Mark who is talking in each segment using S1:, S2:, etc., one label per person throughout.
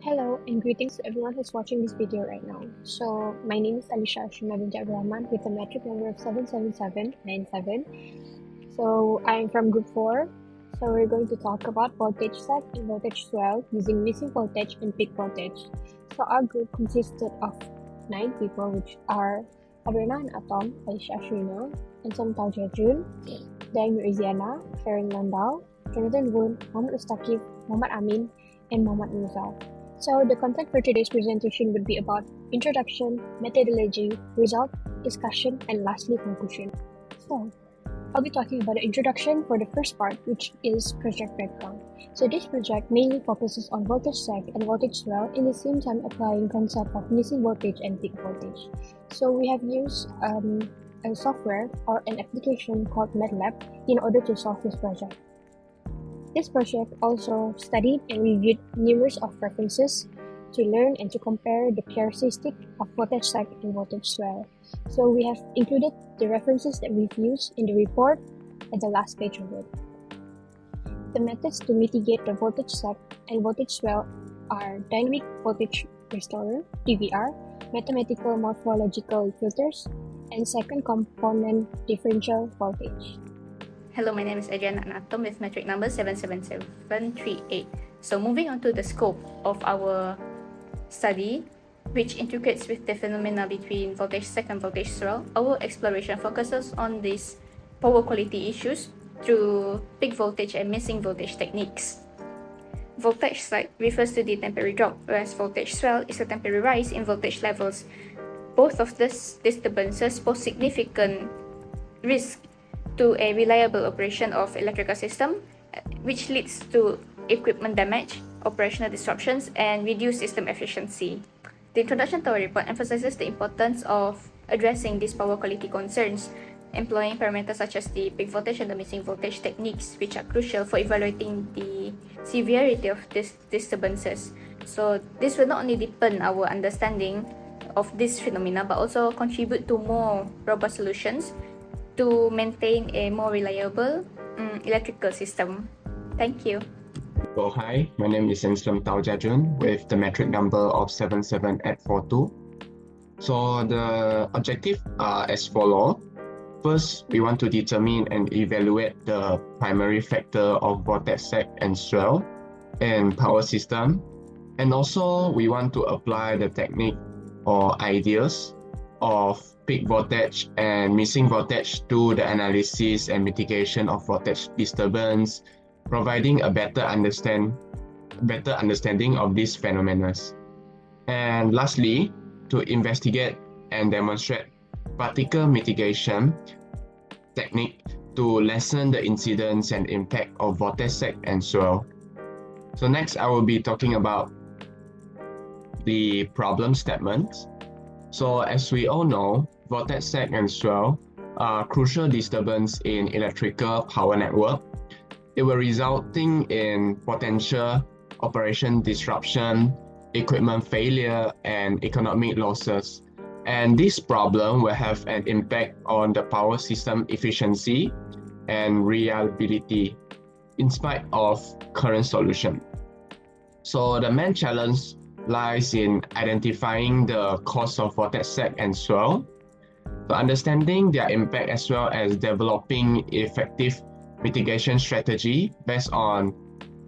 S1: Hello and greetings to everyone who's watching this video right now. So my name is Alisha Binti Rahman with a metric number of 77797. So I'm from group 4. So we're going to talk about voltage sag and voltage swell using missing voltage and peak voltage. So our group consisted of 9 people, which are Adrea-Na and Alisha, Ashrina, Anselm Taw Jia Jiun, Dayang, Izziana, Farren, Landau, Voon, Mohammad, Usthaqif, Mohammad, Amin, and Mohammad Mifzal. So the content for today's presentation would be about introduction, methodology, result, discussion, and lastly conclusion. So I'll be talking about the introduction for the first part, which is project background. So this project mainly focuses on voltage sag and voltage swell, in the same time applying concept of missing voltage and peak voltage. So we have used a software or an application called MATLAB in order to solve this project. This project also studied and reviewed numerous of references to learn and to compare the characteristic of voltage sag and voltage swell. So we have included the references that we've used in the report at the last page of it. The methods to mitigate the voltage sag and voltage swell are dynamic voltage restorer, DVR, mathematical morphological filters, and second component differential voltage.
S2: Hello, my name is Adrea-Na with metric number 77738. So moving on to the scope of our study, which integrates with the phenomena between voltage sag and voltage swell, our exploration focuses on these power quality issues through peak voltage and missing voltage techniques. Voltage sag refers to the temporary drop, whereas voltage swell is a temporary rise in voltage levels. Both of these disturbances pose significant risk to a reliable operation of electrical system, which leads to equipment damage, operational disruptions, and reduced system efficiency. The introduction to our report emphasizes the importance of addressing these power quality concerns, employing parameters such as the peak voltage and the missing voltage techniques, which are crucial for evaluating the severity of these disturbances. So this will not only deepen our understanding of this phenomena, but also contribute to more robust solutions to maintain a more reliable electrical system. Thank you.
S3: So hi, my name is Anselm Taw Jia Jiun with the metric number of 77842. So the objective are as follows. First, we want to determine and evaluate the primary factor of voltage sag and swell in power system. And also, we want to apply the technique or ideas of peak voltage and missing voltage to the analysis and mitigation of voltage disturbance, providing a better understanding of these phenomena. And lastly, to investigate and demonstrate particle mitigation technique to lessen the incidence and impact of voltage sag and swell. So next, I will be talking about the problem statements. So as we all know, voltage sag and swell are crucial disturbance in electrical power network. It will resulting in potential operation disruption, equipment failure, and economic losses. And this problem will have an impact on the power system efficiency and reliability in spite of current solution. So the main challenge lies in identifying the cause of voltage sag and swell, so understanding their impact as well as developing effective mitigation strategy based on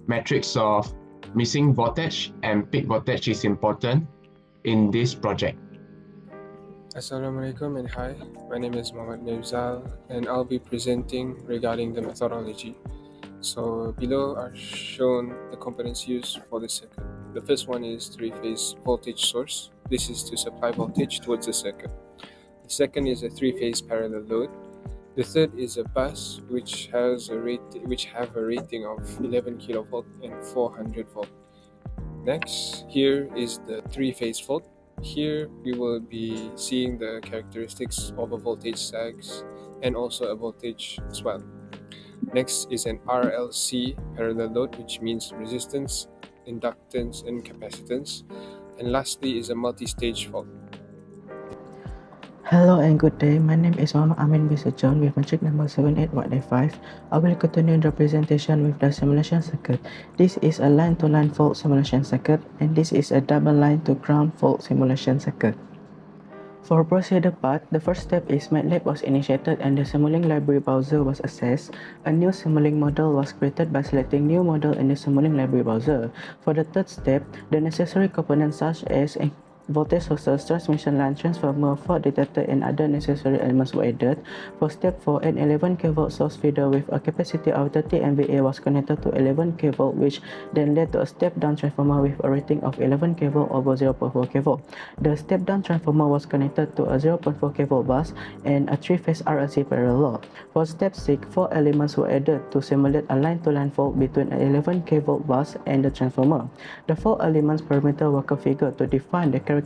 S3: metrics of missing voltage and peak voltage is important in this project.
S4: Assalamualaikum and hi, my name is Mohamed Mifzal and I'll be presenting regarding the methodology. So below are shown the components used for the circuit. The first one is three-phase voltage source. This is to supply voltage towards the circuit. The second is a three-phase parallel load. The third is a bus which have a rating of 11 kilovolt and 400 volt. Next, here is the three-phase fault. Here we will be seeing the characteristics of a voltage sags and also a voltage swell. Next is an RLC parallel load, which means resistance, inductance, and capacitance. And lastly is a multi-stage fault.
S5: Hello and good day. My name is Mohammad Amin with Sejon with metric number 78185. I will continue the presentation with the simulation circuit. This is a line-to-line fault simulation circuit, and this is a double line-to-ground fault simulation circuit. For procedure part, the first step is MATLAB was initiated and the Simulink library browser was accessed. A new Simulink model was created by selecting new model in the Simulink library browser. For the third step, the necessary components such as voltage sources, transmission line, transformer, fault detector, and other necessary elements were added. For step 4, an 11 kV source feeder with a capacity of 30 MVA was connected to 11 kV, which then led to a step-down transformer with a rating of 11 kV over 0.4 kV. The step-down transformer was connected to a 0.4 kV bus and a 3-phase RLC parallel. For step 6, 4 elements were added to simulate a line-to-line fault between an 11 kV bus and the transformer. The 4 elements parameters were configured to define the characteristic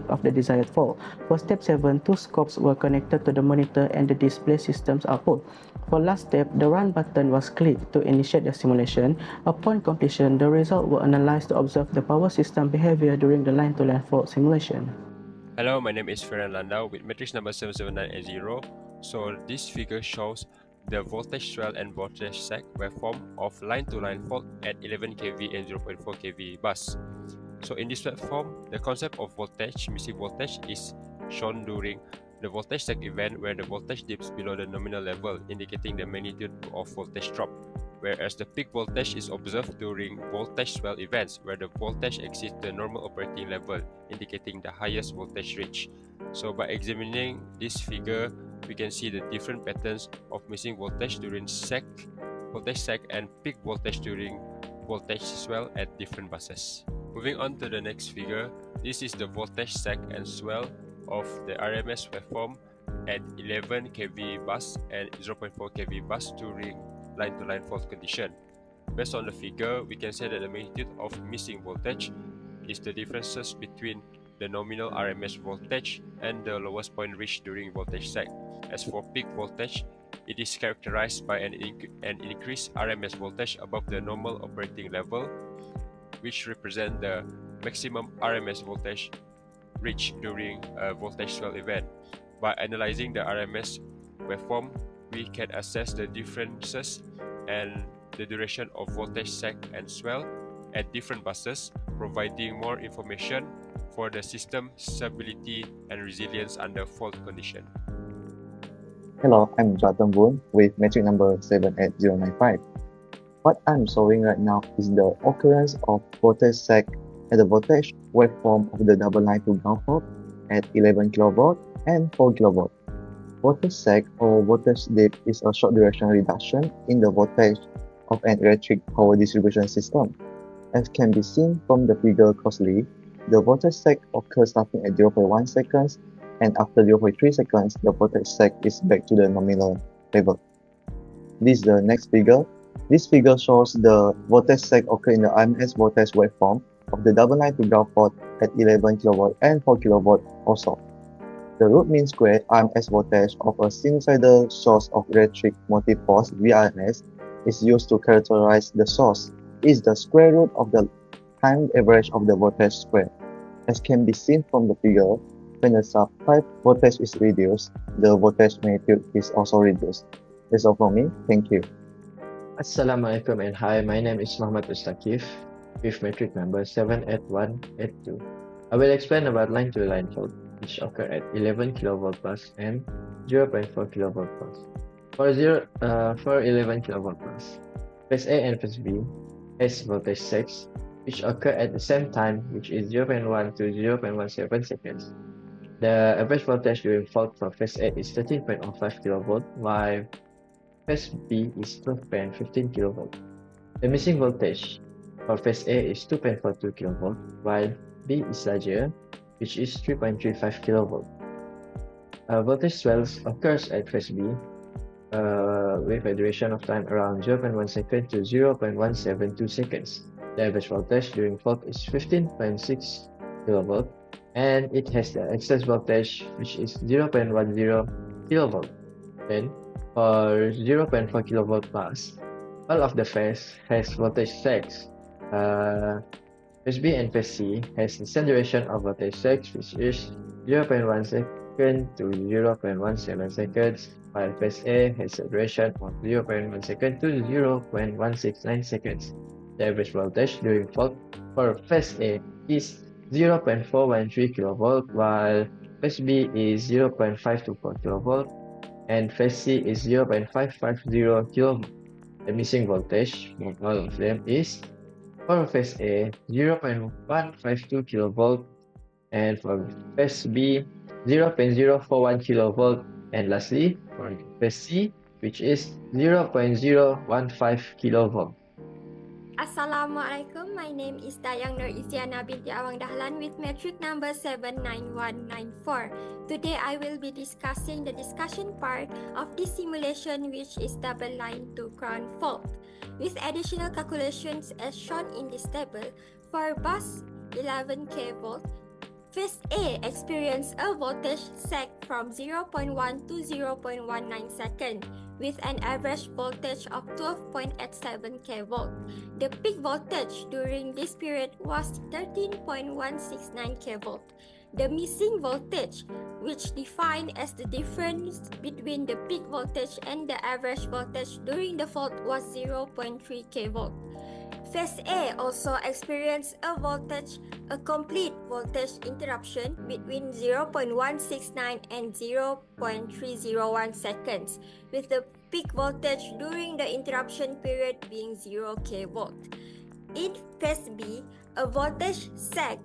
S5: of the desired fault. For step 7, 2 scopes were connected to the monitor and the display system's output. For last step, the run button was clicked to initiate the simulation. Upon completion, the results were analyzed to observe the power system behavior during the line-to-line fault simulation.
S6: Hello, my name is Farren Landau with matrix number 77980. So this figure shows the voltage swell and voltage sag waveform of line-to-line fault at 11 kV and 0.4 kV bus. So in this waveform, the concept of voltage, missing voltage, is shown during the voltage sag event where the voltage dips below the nominal level, indicating the magnitude of voltage drop, whereas the peak voltage is observed during voltage swell events where the voltage exceeds the normal operating level, indicating the highest voltage reach. So by examining this figure, we can see the different patterns of missing voltage during voltage sag and peak voltage during voltage swell at different buses. Moving on to the next figure, this is the voltage sag and swell of the RMS waveform at 11 kV bus and 0.4 kV bus during line-to-line fault condition. Based on the figure, we can say that the magnitude of missing voltage is the differences between the nominal RMS voltage and the lowest point reached during voltage sag. As for peak voltage, it is characterized by an increased RMS voltage above the normal operating level, which represent the maximum RMS voltage reached during a voltage swell event. By analyzing the RMS waveform, we can assess the differences and the duration of voltage sag and swell at different buses, providing more information for the system stability and resilience under fault condition.
S7: Hello, I'm Voon with metric number 78095. What I'm showing right now is the occurrence of voltage sag at the voltage waveform of the double line to ground fault at 11 kV and 4 kV. Voltage sag or voltage dip is a short duration reduction in the voltage of an electric power distribution system. As can be seen from the figure closely, the voltage sag occurs starting at 0.1 seconds, and after 0.3 seconds, the voltage sag is back to the nominal level. This is the next figure. This figure shows the voltage sag occur in the RMS voltage waveform of the double line to ground fault at 11 kV and 4 kV also. The root mean squared RMS voltage of a sinusoidal source of electric motive force VRMS is used to characterize the source. It is the square root of the time average of the voltage square. As can be seen from the figure, when the sub-5 voltage is reduced, the voltage magnitude is also reduced. That's all from me. Thank you.
S8: Assalamualaikum and hi, my name is Mohammad Usthaqif with metric number 78182. I will explain about line-to-line fault, which occur at 11 kV bus and 0.4 kV bus. For 11 kV bus, phase A and phase B has voltage sags, which occur at the same time, which is 0.1 to 0.17 seconds. The average voltage during fault for phase A is 13.05 kV, while phase B is 12.15 kV. The missing voltage for phase A is 2.42 kV, while B is larger, which is 3.35 kV. Voltage swells occurs at phase B with a duration of time around 0.1 second to 0.172 seconds. The average voltage during fault is 15.6 kV, and it has the excess voltage, which is 0.10 kV. Then, for 0.4 kV bus, all of the phase has voltage sags. Phase B and phase C has the same duration of voltage sags, which is 0.1 second to 0.17 seconds, while phase A has a duration of 0.1 second to 0.169 seconds. The average voltage during fault for phase A is 0.413 kV, while phase B is 0.524 kV, and phase C is 0.550 kV. The missing voltage from all of them is for phase A 0.152 kV, and for phase B 0.041 kV, and lastly for phase C, which is 0.015 kV.
S9: Assalamualaikum, my name is Dayang Izziana Binti Awang Dahlan with metric number 79194. Today I will be discussing the discussion part of this simulation, which is double line to ground fault, with additional calculations as shown in this table. For bus 11 kV, phase A experienced a voltage sag from 0.1 to 0.19 second, with an average voltage of 12.87 kV. The peak voltage during this period was 13.169 kV. The missing voltage, which defined as the difference between the peak voltage and the average voltage during the fault, was 0.3 kV. Phase A also experienced a complete voltage interruption between 0.169 and 0.301 seconds, with the peak voltage during the interruption period being 0 kV. In phase B, a voltage sag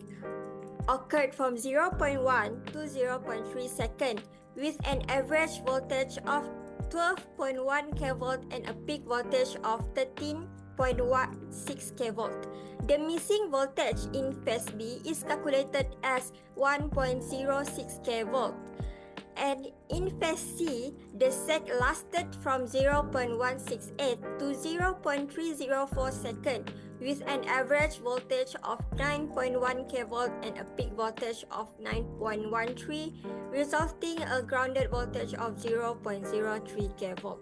S9: occurred from 0.1 to 0.3 seconds, with an average voltage of 12.1 kV and a peak voltage of 13.16 kV. The missing voltage in phase B is calculated as 1.06 kV. And in phase C, the sag lasted from 0.168 to 0.304 seconds, with an average voltage of 9.1 kV and a peak voltage of 9.13, resulting in a grounded voltage of 0.03 kV.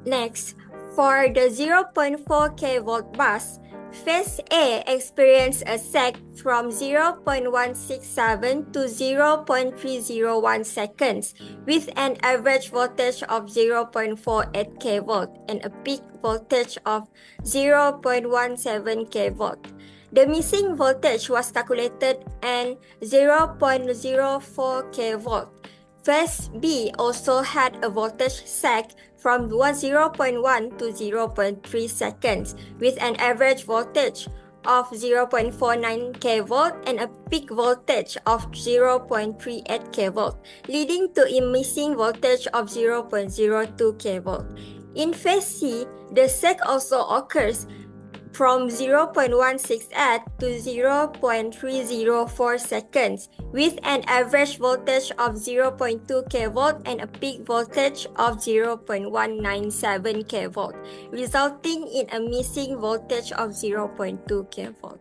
S9: Next, for the 0.4 kV bus, phase A experienced a sag from 0.167 to 0.301 seconds, with an average voltage of 0.48 kV and a peak voltage of 0.17 kV. The missing voltage was calculated at 0.04 kV. Phase B also had a voltage sag from 0.1 to 0.3 seconds, with an average voltage of 0.49 kV and a peak voltage of 0.38 kV, leading to a missing voltage of 0.02 kV. In phase C, the sag also occurs from 0.168 to 0.304 seconds, with an average voltage of 0.2 kV and a peak voltage of 0.197 kV, resulting in a missing voltage of 0.2 kV.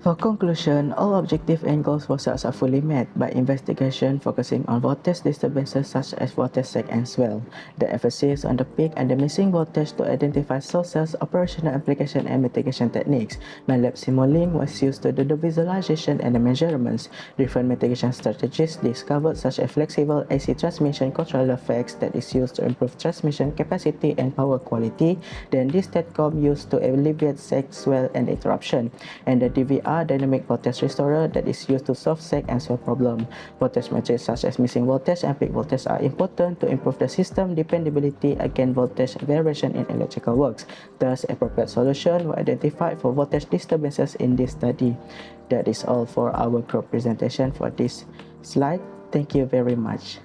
S5: For conclusion, all objective and goals were successfully met by investigation focusing on voltage disturbances such as voltage sag and swell. The emphasis on the peak and the missing voltage to identify sources, operational application and mitigation techniques. MATLAB Simulink was used to do the visualization and the measurements. Different mitigation strategies discovered such as flexible AC transmission control effects that is used to improve transmission capacity and power quality. Then this STATCOM used to alleviate sag, swell and interruption. And the DVR dynamic voltage restorer that is used to solve sag and swell problem. Voltage metrics such as missing voltage and peak voltage are important to improve the system dependability against voltage variation in electrical works. Thus, appropriate solutions were identified for voltage disturbances in this study. That is all for our group presentation for this slide. Thank you very much.